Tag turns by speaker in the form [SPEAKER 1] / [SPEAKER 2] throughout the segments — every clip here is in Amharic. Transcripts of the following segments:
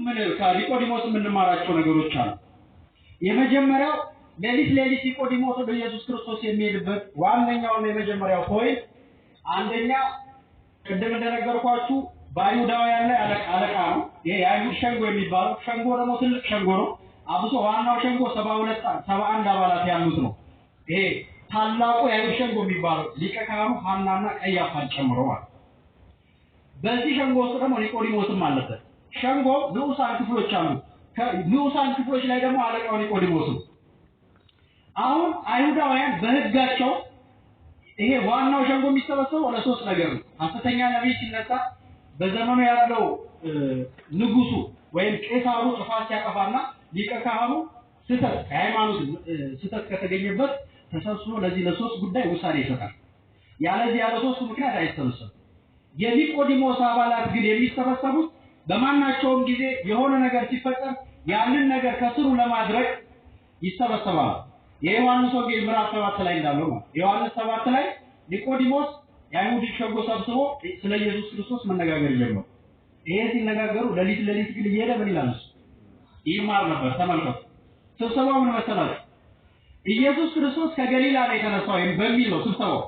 [SPEAKER 1] ምን ከኒቆዲሞስ የምንማራቸው ነገሮች አሉ። የመጀመሪያው ሌሊት ኒቆዲሞስ ወደ ኢየሱስ ክርስቶስ የሚሄድበት ዋነኛው የመጀመሪያው ፖይንት አንደኛ ቅድም እንደነገርኳችሁ በአይሁዳውያን ላይ አለቃ ነው። ይሄ የአይሁድ ሸንጎ የሚባለው ሸንጎ ደግሞ ትልቅ ሸንጎ ነው። አብሶ ዋናው ሸንጎ 71 አባላት ያሉት ነው። ይሄ ታላቁ የአይሁድ ሸንጎ የሚባለው ሊቀ ካህኑ ሐናና ቀያፋን ጨምሮ ማለት። በዚህ ሸንጎ ውስጥ ደግሞ ኒቆዲሞስም አለበት። ሸንጎ ንዑሳን ክፍሎች አሉ። ከንዑሳን ክፍሎች ላይ ደግሞ አለቃው ኒቆዲሞስ ነው። አሁን አይሁዳውያን በህጋቸው ይሄ ዋናው ሸንጎ የሚሰበሰበው ለሶስት ነገር ነው። ሐሰተኛ ነብይ ሲነሳ በዘመኑ ያለው ንጉሱ ወይም ቄሳሩ ጥፋት ሲያጠፋና ሊቀ ካህኑ ሃይማኖት ስህተት ከተገኘበት ተሰብስቦ ለዚህ ለሶስት ጉዳይ ውሳኔ ይሰጣል። ያለ ሶስት ምክንያት አይሰበሰብም። የኒቆዲሞስ አባላት ግን የሚሰበሰቡት በማናቸውም ጊዜ የሆነ ነገር ሲፈጠር ያንን ነገር ከስሩ ለማድረግ ይሰበሰባሉ። የዮሐንስ ወንጌል ምዕራፍ 7 ላይ እንዳለው ነው። ዮሐንስ 7 ላይ ኒቆዲሞስ የአይሁድ ሸንጎ ሰብስቦ ስለ ኢየሱስ ክርስቶስ መነጋገር ጀመሩ። ይሄ ሲነጋገሩ ሌሊት ግን እየሄደ ምን ይላል? ይማር ነበር። ተመልከቱ። ስብሰባው ምን መሰላችሁ? ኢየሱስ ክርስቶስ ከገሊላ ነው የተነሳው በሚል ነው ስብሰባው።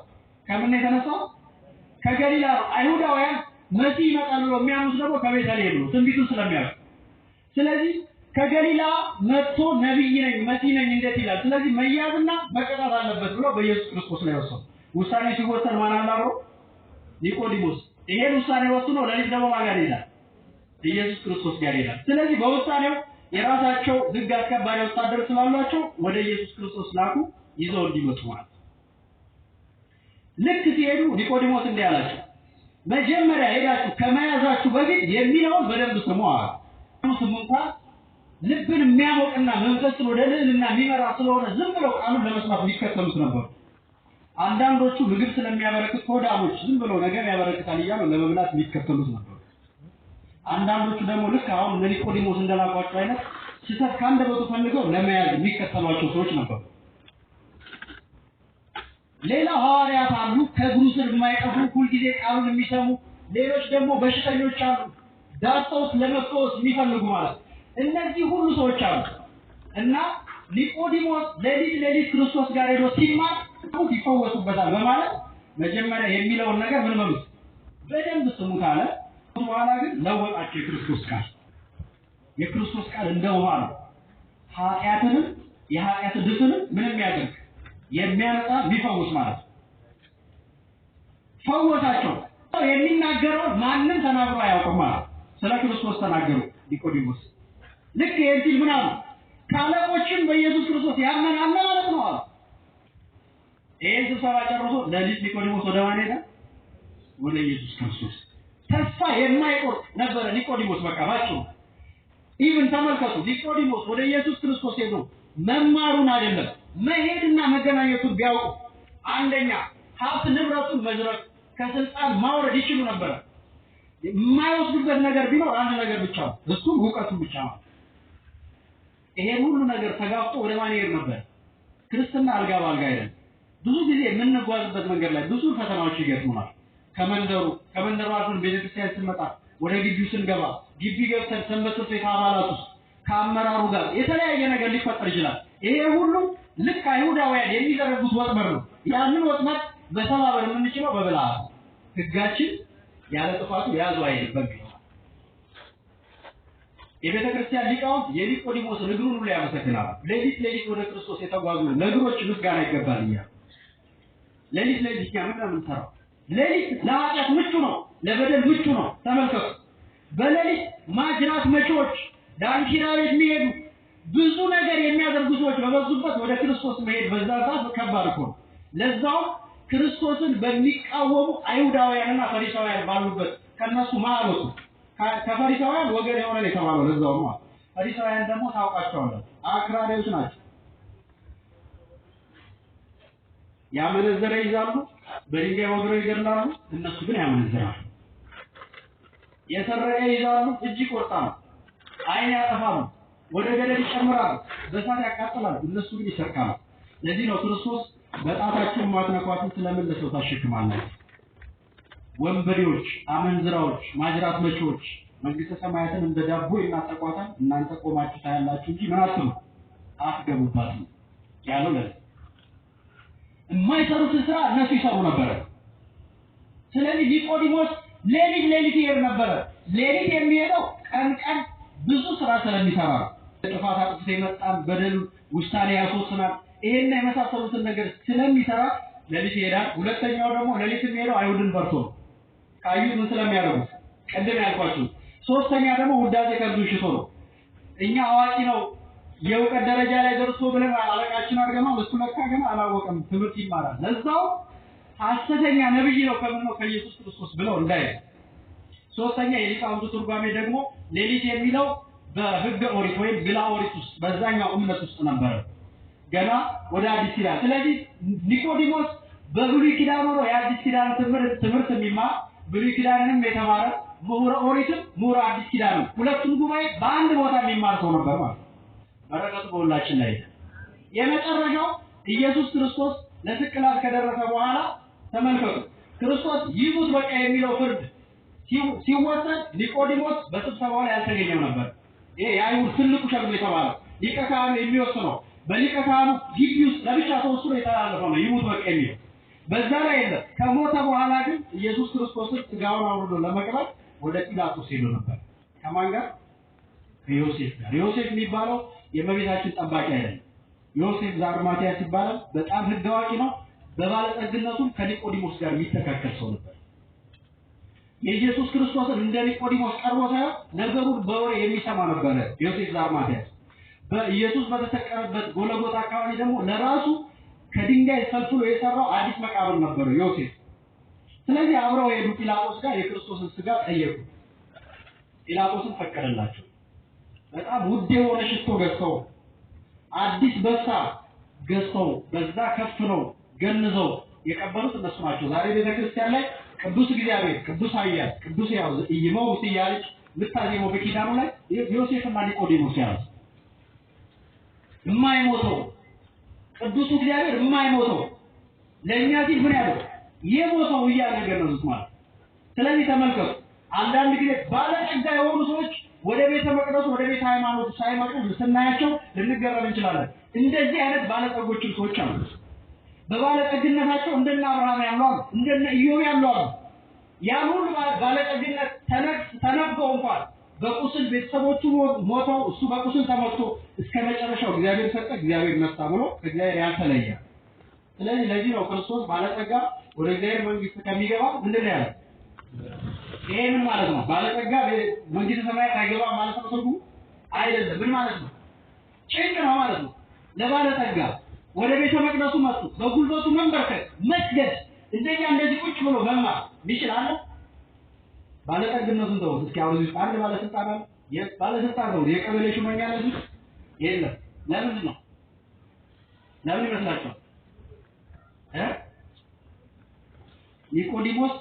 [SPEAKER 1] ከምን የተነሳው? ከገሊላ ነው። አይሁዳውያን መሲህ ይመጣል ብለው የሚያምኑት ደግሞ ከቤተልሔም ነው፣ ትንቢቱን ስለሚያውቁ። ስለዚህ ከገሊላ መጥቶ ነብይ ነኝ መሲህ ነኝ እንዴት ይላል? ስለዚህ መያዝና መቀጣት አለበት ብሎ በኢየሱስ ክርስቶስ ላይ ወሰኑ። ውሳኔ ሲወሰን ማን አላብሮ? ኒቆዲሞስ። ይሄን ውሳኔ ወስኖ ሌሊት ደግሞ ማን ጋር ይላል? ኢየሱስ ክርስቶስ ጋር ይላል። ስለዚህ በውሳኔው የራሳቸው ህግ አስከባሪ ወታደር ስላሏቸው ወደ ኢየሱስ ክርስቶስ ላኩ፣ ይዘው እንዲመጡ ማለት። ልክ ሲሄዱ ኒቆዲሞስ እንዲህ አላቸው፣ መጀመሪያ ሄዳችሁ ከመያዛችሁ በፊት የሚለውን በደንብ ስሙ አለ። ስሙ እንኳን ልብን የሚያሞቅና መንፈስን ወደ ልዕልና የሚመራ ስለሆነ ዝም ብለው ቃሉን ለመስማት የሚከተሉት ነበሩ። አንዳንዶቹ ምግብ ስለሚያበረክት ሆዳሞች ዝም ብለው ነገር ያበረክታል እያሉ ለመብላት የሚከተሉት ነበሩ። አንዳንዶቹ ደግሞ ልክ አሁን ለኒቆዲሞስ እንደላቋቸው አይነት ስህተት ካንደበቱ ፈልገው ለመያዝ የሚከተሏቸው ሰዎች ነበሩ። ሌላ ሐዋርያት አሉ፣ ከእግሩ ስር የማይጠፉ ሁልጊዜ ቃሉን የሚሰሙ። ሌሎች ደግሞ በሽተኞች አሉ፣ ዳሰውት ለመፈወስ የሚፈልጉ ማለት። እነዚህ ሁሉ ሰዎች አሉ እና ኒቆዲሞስ ሌሊት ክርስቶስ ጋር ሄዶ ሲማር ይፈወሱበታል በማለት መጀመሪያ የሚለውን ነገር ምን ማለት በደንብ ስሙት አለ። በኋላ ግን ለወጣቸው የክርስቶስ ቃል እንደ ውሃ ነው። ኃጢአትንም የኃጢአት ድፍንም ምንም ያደርግ የሚያነጻ ቢፈውስ ማለት ፈወሳቸው። የሚናገረው ማንንም ተናግሮ አያውቅም ማለት ስለ ክርስቶስ ተናገሩ ኒቆዲሞስ። ልክ የእንቲል ምን አሉ? ካለቆችም በኢየሱስ ክርስቶስ ያመናል ማለት ነው አሉ። ይሄን ስብሰባ ጨርሶ ሌሊት ኒቆዲሞስ ወደ ማን ሄደ? ወደ ኢየሱስ ክርስቶስ። ተስፋ የማይቆርጥ ነበር ኒቆዲሞስ። በቃ ባጭሩ ኢቭን ተመልከቱ፣ ኒቆዲሞስ ወደ ኢየሱስ ክርስቶስ ሄዶ መማሩን አይደለም መሄድና መገናኘቱን ቢያውቁ አንደኛ ሀብት ንብረቱን መዝረፍ ከስልጣን ማውረድ ይችሉ ነበር። የማይወስዱበት ነገር ቢኖር አንድ ነገር ብቻ ነው፣ እሱም ዕውቀቱ ብቻ ነው። ይሄን ሁሉ ነገር ተጋፍጦ ወደ ማን ይሄድ ነበር? ክርስትና አልጋ ባልጋ አይደለም። ብዙ ጊዜ የምንጓዝበት መንገድ ላይ ብዙ ፈተናዎች ይገጥሙናል። ከመንደሩ አልፈን ቤተክርስቲያን ስንመጣ ወደ ግቢው ስንገባ ግቢ ገብተን ሰንበት ትምህርት ቤት አባላት ውስጥ ከአመራሩ ጋር የተለያየ ነገር ሊፈጠር ይችላል። ይሄ ሁሉ ልክ አይሁዳውያን የሚዘረጉት ወጥመድ ነው። ያንን ወጥመድ በተባበር የምንችለው በብልሃት ህጋችን ያለ ጥፋቱ ያዙ አይደለም። የቤተ ክርስቲያን ሊቃውንት የኒቆዲሞስ እግሩን ሁሉ ያመሰግናሉ። ሌሊት ወደ ክርስቶስ የተጓዙ ለእግሮች ምስጋና ይገባል እያሉ ሌሊት የምንሰራው ሌሊት ለኃጢአት ምቹ ነው፣ ለበደል ምቹ ነው። ተመልከቱ፣ በሌሊት ማጅራት መቾች ዳንኪራ ቤት የሚሄዱ ብዙ ነገር የሚያደርጉ ሰዎች በበዙበት ወደ ክርስቶስ መሄድ በዛ ሰዓት ከባድ እኮ ነው። ለዛው ክርስቶስን በሚቃወሙ አይሁዳውያንና ፈሪሳውያን ባሉበት ከነሱ ማለቱ ከፈሪሳውያን ወገን የሆነ የተባለው ለዛው ነው። ፈሪሳውያን ደግሞ ታውቃቸዋለህ፣ አክራሪዎች ናቸው። ያመነዘረ ይዛሉ፣ በድንጋይ ወግረው ይገድላሉ። እነሱ ግን ያመነዘራሉ። የሰረቀ ይዛሉ፣ እጅ ይቆርጣሉ፣ አይን ያጠፋሉ፣ ወደ ገደል ይጨምራሉ፣ በእሳት ያቃጥላሉ። እነሱ ግን ይሰርቃሉ። ለዚህ ነው ክርስቶስ በጣታቸው ማትነኳትን ስለምን ለሰው ታሸክማላችሁ? ወንበዴዎች፣ አመንዝራዎች፣ ማጅራት መቾች መንግስተ ሰማያትን እንደ ዳቦ እናጠቋታል እናንተ ቆማችሁ ታያላችሁ እንጂ ምን አትሉ አትገቡባትም ያለው ለዚህ የማይሰሩት ስራ እነሱ ይሰሩ ነበር። ስለዚህ ኒቆዲሞስ ሌሊት ይሄድ ነበር። ሌሊት የሚሄደው ቀን ብዙ ስራ ስለሚሰራ ጥፋት አጥፍቶ ይመጣል፣ በደል ውሳኔ ያስወስናል። ይሄን የመሳሰሉትን ነገር ስለሚሰራ ሌሊት ይሄዳል። ሁለተኛው ደግሞ ሌሊት የሚሄደው አይሁድን ፈርቶ ካዩ ምን ስለሚያደርጉ ቀደም ያልኳችሁ። ሶስተኛ ደግሞ ውዳሴ ከብዙ ሽቶ ነው። እኛ አዋቂ ነው የእውቀት ደረጃ ላይ ደርሶ ብለን አለቃችን አድርገናል። እሱ ለካ ግን አላወቀም፣ ትምህርት ይማራል። ለዛው ሐሰተኛ ነብይ ነው ከምን ከኢየሱስ ክርስቶስ ብለው እንዳይ። ሶስተኛ የሊቃውንቱ ትርጓሜ ደግሞ ሌሊት የሚለው በሕገ ኦሪት ወይም ግላ ኦሪት ውስጥ በዛኛው እምነት ውስጥ ነበር ገና ወደ አዲስ ኪዳን። ስለዚህ ኒቆዲሞስ በብሉይ ኪዳን ሆኖ የአዲስ ኪዳን ትምህርት የሚማር ብሉይ ኪዳንንም የተማረ ምሁረ ኦሪትም ምሁረ አዲስ ኪዳን ሁለቱም ጉባኤ በአንድ ቦታ የሚማር ሰው ነበር ማለት ነው። በረከቱ በሁላችን ላይ። የመጨረሻው ኢየሱስ ክርስቶስ ለስቅላት ከደረሰ በኋላ ተመልከቱ፣ ክርስቶስ ይሙት በቃ የሚለው ፍርድ ሲወሰን ኒቆዲሞስ በስብሰባው ላይ አልተገኘም ነበር። ይሄ የአይሁድ ትልቁ ሸንጎ የተባለው ሊቀ ካህኑ የሚወስነው በሊቀ ካህኑ ግቢ ውስጥ ለብቻ ተወስኖ የተላለፈው ነው ይሙት በቃ የሚለው። በዛ ላይ የለም። ከሞተ በኋላ ግን ኢየሱስ ክርስቶስን ስጋውን አውርዶ ለመቅበር ወደ ጲላጦስ ሄዶ ነበር። ከማን ጋር? ከዮሴፍ ጋር። ዮሴፍ የሚባለው የእመቤታችን ጠባቂ አይደለም። ዮሴፍ ዘአርማትያስ ይባላል። በጣም ሕግ አዋቂ ነው። በባለጠግነቱም ከኒቆዲሞስ ጋር የሚተካከል ሰው ነበር። የኢየሱስ ክርስቶስን እንደ ኒቆዲሞስ ቀርቦ ሳይሆን ነገሩን በወሬ የሚሰማ ነበር ዮሴፍ ዘአርማትያስ። በኢየሱስ በተሰቀለበት ጎልጎታ አካባቢ ደግሞ ለራሱ ከድንጋይ ፈልፍሎ የሰራው አዲስ መቃብር ነበር ዮሴፍ። ስለዚህ አብረው ሄዱ ጲላጦስ ጋር የክርስቶስን ስጋ ጠየቁ። ጲላጦስን ፈቀደላቸው። በጣም ውድ የሆነ ሽቶ ገዝተው አዲስ በሳ ገዝተው በዛ ከፍነው ገንዘው የቀበሩት እነሱ ናቸው። ዛሬ ቤተክርስቲያን ላይ ቅዱስ እግዚአብሔር፣ ቅዱስ ኃያል፣ ቅዱስ ያው ይመው ሲያልቅ ልታዜመው በኪዳኑ ላይ ዮሴፍና ኒቆዲሞስ ያዙ። የማይሞተው ቅዱስ እግዚአብሔር የማይሞተው ለኛ ሲል ምን ያለው የሞተው ነገር ነው ማለት። ስለዚህ ተመልከቱ፣ አንዳንድ ጊዜ ባለጠጋ የሆኑ ሰዎች ወደ ቤተ መቅደስ ወደ ቤተ ሃይማኖት ሳይመጡ ስናያቸው ልንገረም እንችላለን። እንደዚህ አይነት ባለጠጎች ሰዎች አሉ። በባለጠግነታቸው እንደነ አብርሃም ያሉ እንደነ ኢዮብ ያሉ ያን ሁሉ ባለጠግነት ተነግተው እንኳን በቁስል ቤተሰቦቹ ሞተው እሱ በቁስል ተመቶ እስከ መጨረሻው እግዚአብሔር ሰጠ እግዚአብሔር ነሳ ብሎ እግዚአብሔር ያልተለየ። ስለዚህ ለዚህ ነው ክርስቶስ ባለጠጋ ወደ እግዚአብሔር መንግስት ከሚገባ ምንድን ያለው? ይሄ ምን ማለት ነው? ባለጠጋ መንግስተ ሰማያት አይገባ ማለት ነው ትርጉሙ አይደለም። ምን ማለት ነው? ጭንቅ ነው ማለት ነው። ለባለጠጋ ወደ ቤተ መቅደሱ መጡ፣ በጉልበቱ መንበርከክ መስገድ እንደዚህ ቁጭ ብሎ መማር ይችላል። ባለጠግነቱን ተወው እስኪ አሁን እዚህ አንድ ባለስልጣን አለ። ባለስልጣን ነው የቀበሌ ሹመኛ ነው የለም። ለምን ነው? ለምን ይመስላችኋል? ኒቆዲሞስ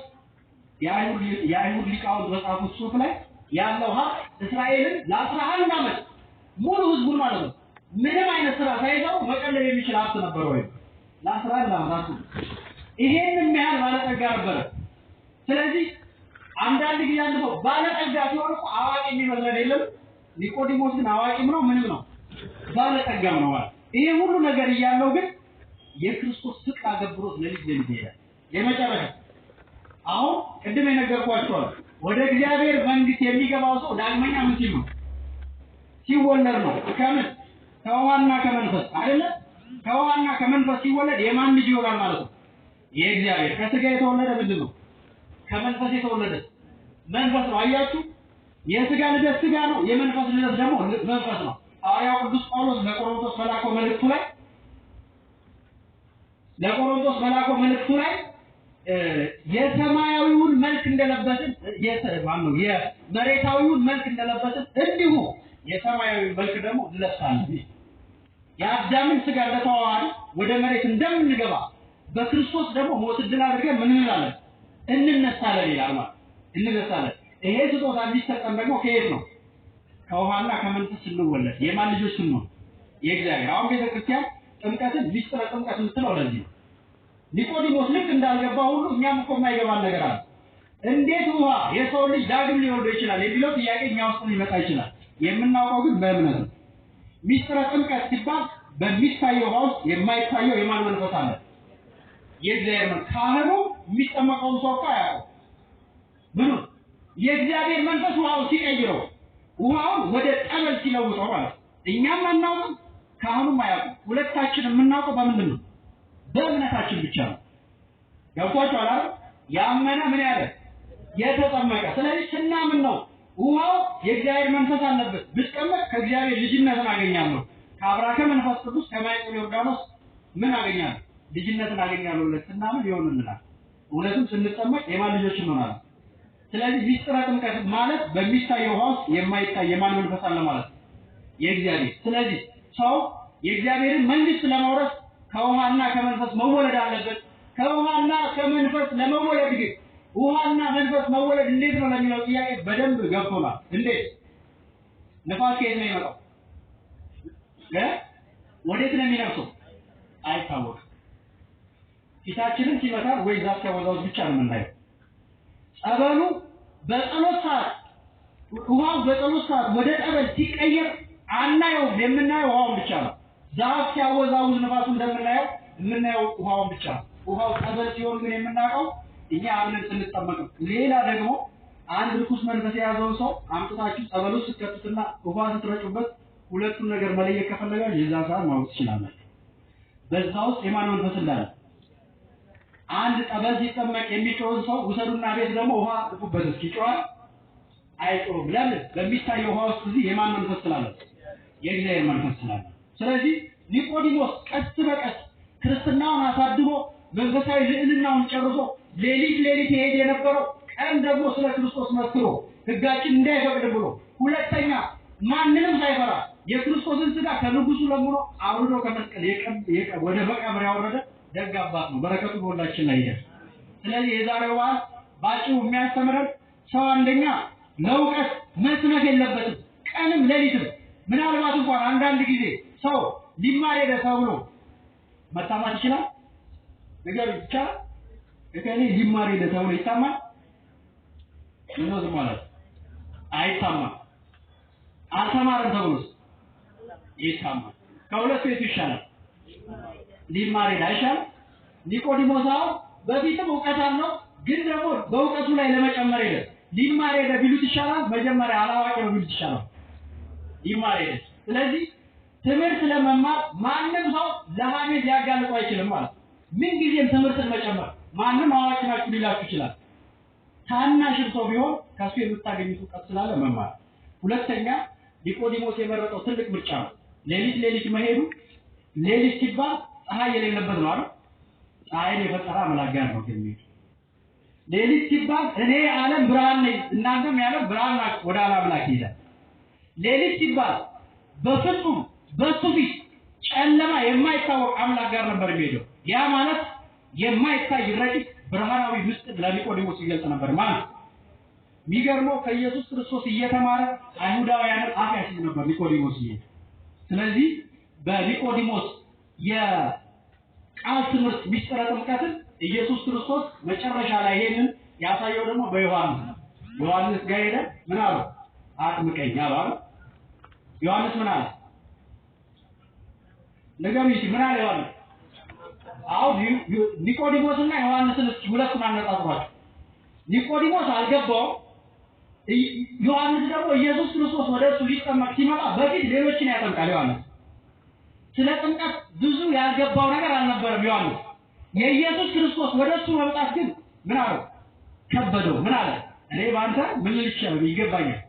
[SPEAKER 1] የአይሁድ ሊቃውንት በጻፉት ጽሑፍ ላይ ያለው እስራኤልን ለ11 ዓመት ሙሉ ህዝቡን ማለት ነው ምንም አይነት ስራ ሳይሰሩ መቀለብ የሚችል ሀብት ነበር ወይ? ለ11 ዓመት ይሄንን ያህል ባለጠጋ ነበር። ስለዚህ አንዳንድ ጊዜ አንድ ሰው ባለጠጋ ሲሆን እኮ አዋቂ የሚመስለን የለም። ኒቆዲሞስ ግን አዋቂም ነው ምንም ነው ባለጠጋም ነው ማለት። ይሄ ሁሉ ነገር እያለው ግን የክርስቶስ ፍቅር አገብሮት ለልጅ ይሄዳል። የመጨረሻ አሁን ቅድም የነገርኳችሁ ወደ እግዚአብሔር መንግስት የሚገባው ሰው ዳግመኛ ምን ሲል ነው? ሲወለድ ነው። ከምን? ከውሃና ከመንፈስ አይደለ? ከውሃና ከመንፈስ ሲወለድ የማን ልጅ ይሆናል ማለት ነው? የእግዚአብሔር። ከስጋ የተወለደ ምንድን ነው? ከመንፈስ የተወለደ መንፈስ ነው። አያችሁ፣ የስጋ ልደት ስጋ ነው፣ የመንፈስ ልደት ደግሞ መንፈስ ነው። ሐዋርያው ቅዱስ ጳውሎስ ለቆሮንቶስ መልእክቱ ላይ የሰማያዊውን መልክ እንደለበስን የመሬታዊውን መልክ እንደለበስን እንዲሁ የሰማያዊ መልክ ደግሞ እንለብሳለን። የአዳምን ስጋ እንደተዋሃደ ወደ መሬት እንደምንገባ በክርስቶስ ደግሞ ሞት ድል አድርገን ምን እንላለን? እንነሳለን ይላል ማለት እንነሳለን። ይሄ ስጦታ እንዲሰጠን ደግሞ ከየት ነው? ከውሃና ከመንፈስ ስንወለድ የማን ልጆች ስንሆን የእግዚአብሔር። አሁን ቤተክርስቲያን ጥምቀትን ሚስጥረ ጥምቀት የምትለው ለዚህ ነው። ኒቆዲሞስ ልክ እንዳልገባ ሁሉ እኛም እኮ የማይገባን ነገር አለ። እንዴት ውሃ የሰው ልጅ ዳግም ሊወልድ ይችላል የሚለው ጥያቄ እኛ ውስጥ ሊመጣ ይችላል። የምናውቀው ግን በእምነት ነው። ሚስጥረ ጥምቀት ሲባል በሚታየው ውሃ ውስጥ የማይታየው የማን መንፈስ አለ? የእግዚአብሔር መንፈስ። ካህኑ የሚጠመቀው ሰው እኮ አያውቀው። ምኑ የእግዚአብሔር መንፈስ ውሃውን ሲቀይረው ውሃውን ወደ ጠበል ሲለውጠው ማለት እኛም አናውቅም፣ ካህኑም አያውቅም። ሁለታችን የምናውቀው በምንድን ነው? በእምነታችን ብቻ ነው። ገብቷችኋል አይደል? ያመነ ምን ያለ የተጠመቀ። ስለዚህ ስናምን ነው ውሃው የእግዚአብሔር መንፈስ አለበት። ብትጠመቅ ከእግዚአብሔር ልጅነትን አገኛለሁ፣ ከአብራከ መንፈስ ቅዱስ ከማይጠው ዮርዳኖስ ምን አገኛለሁ? ልጅነትን አገኛለሁ ብለን ስናምን ይሆንልናል። እውነትም ስንጠመቅ የማን ልጆች እንሆናለን? ስለዚህ ሚስጥረ ጥምቀት ማለት በሚታየው ውሃ ውስጥ የማይታይ የማን መንፈስ አለ ማለት ነው? የእግዚአብሔር። ስለዚህ ሰው የእግዚአብሔርን መንግስት ለመውረስ ከውሃና ከመንፈስ መወለድ አለበት። ከውሃና ከመንፈስ ለመወለድ ግን ውሃና መንፈስ መወለድ እንዴት ነው ለሚለው ጥያቄ በደንብ ገብቶናል። እንዴት? ነፋስ ከየት ነው የሚመጣው? ወዴት ነው የሚነፍሰው? አይታወቅም። ፊታችንን ሲመታ ወይ ዛፍ ከወዛው ብቻ ነው የምናየው። ጸበሉ በጸሎት ሰዓት ውሃው በጸሎት ሰዓት ወደ ጠበል ሲቀየር አናየውም። የምናየው ውሃውን ብቻ ነው። ዛፍ ሲያወዛውዝ ነፋሱ እንደምናየው የምናየው ውሃውን ብቻ ነው። ውሃው ጠበል ሲሆን ግን የምናውቀው እኛ አምነን ስንጠመቅ። ሌላ ደግሞ አንድ ርኩስ መንፈስ የያዘውን ሰው አምጥታችሁ ጸበሉ ስትከቱትና ውሃ ስትረጩበት ሁለቱን ነገር መለየት ከፈለጋችሁ የዛ ሰዓት ማወቅ ትችላላችሁ። በዛ ውስጥ የማን መንፈስ እንዳለ። አንድ ጠበል ሲጠመቅ የሚጮህ ሰው ውሰዱና ቤት ደግሞ ውሃ ጥፉበት እስኪ ይጮሃል? አይጮህም። ለምን? በሚታየው ውሃ ውስጥ እዚህ የማን መንፈስ ስላለ? የእግዚአብሔር መንፈስ ስላለ። ስለዚህ ኒቆዲሞስ ቀስ በቀስ ክርስትናውን አሳድጎ መንፈሳዊ ልዕልናውን ጨርሶ ሌሊት ይሄድ የነበረው ቀን ደግሞ ስለ ክርስቶስ መስክሮ ሕጋችን እንዳይፈቅድ ብሎ ሁለተኛ ማንንም ሳይፈራ የክርስቶስን ሥጋ ከንጉሱ ለምኖ አውርዶ ከመስቀል ወደ መቃብር ያወረደ ደግ አባት ነው። በረከቱ በሁላችን ላይ ይደር። ስለዚህ የዛሬው በዓል ባጭሩ የሚያስተምረን ሰው አንደኛ ለእውቀት መስነፍ የለበትም። ቀንም ሌሊትም ምናልባት እንኳን አንዳንድ ጊዜ ሰው ሊማር ሄደ ተብሎ መታማት ይችላል። ነገር ብቻ እከሌ ሊማር ሄደ ተብሎ ይታማል? ምንድነው ማለት? አይታማም። አልተማረም ተብሎስ ይታማል። ከሁለት ቤቱ ይሻላል። ሊማር ሄደ አይሻልም? ኒቆዲሞስ በፊትም እውቀት አለው፣ ግን ደግሞ በእውቀቱ ላይ ለመጨመር ሄደ። ሊማር ሄደ ቢሉት ይሻላል? መጀመሪያ አላዋቂ ነው ቢሉት ይሻላል? ሊማር ሄደ። ስለዚህ ትምህርት ለመማር ማንም ሰው ለሐሜት ሊያጋልጠው አይችልም ማለት። ምን ጊዜም ትምህርትን መጨመር ማንም አዋቂ ናችሁ ሊላችሁ ይችላል። ታናሽም ሰው ቢሆን ከሱ የምታገኙት እውቀት ስላለ መማር። ሁለተኛ ኒቆዲሞስ የመረጠው ትልቅ ምርጫ ነው። ሌሊት መሄዱ። ሌሊት ሲባል ፀሐይ የሌለበት ነው አይደል? ፀሐይን የፈጠረ አምላክ ጋር ነው የሚሄድ። ሌሊት ሲባል እኔ ዓለም ብርሃን ነኝ እናንተም የዓለም ብርሃን ናችሁ ወደ አምላክ ይላል። ሌሊት ሲባል በፍጹም በሱ ፊት ጨለማ የማይታወቅ አምላክ ጋር ነበር የሚሄደው። ያ ማለት የማይታይ ረቂቅ ብርሃናዊ ምስጢር ለኒቆዲሞስ ይገልጽ ነበር ማለት። የሚገርመው ከኢየሱስ ክርስቶስ እየተማረ አይሁዳውያንን አፍ ያስይዝ ነበር ኒቆዲሞስ ይሄ። ስለዚህ በኒቆዲሞስ የቃል ትምህርት ሚስጥረ ጥምቀትን ኢየሱስ ክርስቶስ መጨረሻ ላይ ይሄንን ያሳየው ደግሞ በዮሐንስ ነው። ዮሐንስ ጋር ሄደ ምን አለው? አጥምቀኝ አለው። ዮሐንስ ምን አለ? ለጋሚስ ምን አለ ዮሐንስ? ኒቆዲሞስና ዮሐንስን ሁለቱን አነጻጽሯቸው። ኒቆዲሞስ አልገባው። ዮሐንስ ደግሞ ኢየሱስ ክርስቶስ ወደሱ ሊጠመቅ ሲመጣ በፊት ሌሎችን ያጠምቃል ዮሐንስ። ስለ ጥምቀት ብዙ ያልገባው ነገር አልነበረም ዮሐንስ። የኢየሱስ ክርስቶስ ወደሱ መምጣት ግን ምን አለው? ከበደው። ምን አለ? እኔ ባንተ ምን ልችል ይገባኛል።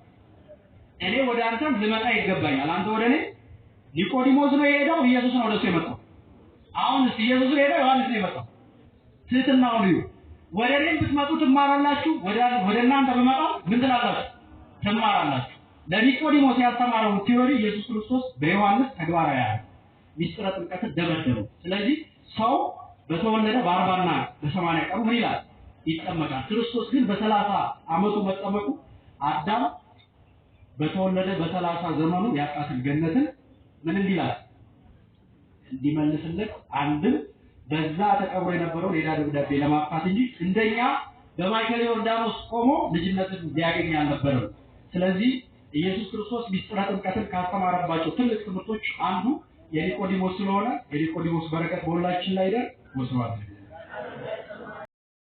[SPEAKER 1] እኔ ወደ አንተ ልመጣ ይገባኛል። አንተ ወደ እኔ። ኒቆዲሞስ ነው የሄደው፣ ኢየሱስ ነው ወደሱ የመጣው። አሁን ኢየሱስ ነው የሄደው፣ ዮሐንስ ነው የመጣው። ትህትናው ነው። ወደ እኔ ብትመጡ ትማራላችሁ፣ ወደ እናንተ ብመጣ ምን ትላላችሁ? ትማራላችሁ። ለኒቆዲሞስ ያስተማረው ቲዮሪ ኢየሱስ ክርስቶስ በዮሐንስ ተግባራዊ ያለ ሚስጥረ ጥምቀትን ደበደበው። ስለዚህ ሰው በተወለደ በ40ና በ80 ቀኑ ምን ይላል? ይጠመቃል። ክርስቶስ ግን በ30 ዓመቱ መጠመቁ አዳም በተወለደ በ30 ዘመኑ ያጣትን ገነትን ምን እንዲላል እንዲመልስለት አንድም በዛ ተቀብሮ የነበረው ሌላ ደብዳቤ ለማጥፋት እንጂ እንደኛ በማይከል ዮርዳኖስ ቆሞ ልጅነትን ሊያገኝ አልነበረም። ስለዚህ ኢየሱስ ክርስቶስ ሚስጥረ ጥምቀትን ካስተማረባቸው ትልቅ ትምህርቶች አንዱ የኒቆዲሞስ ስለሆነ የኒቆዲሞስ በረከት በሁላችን ላይ ይደር። ወስብሐት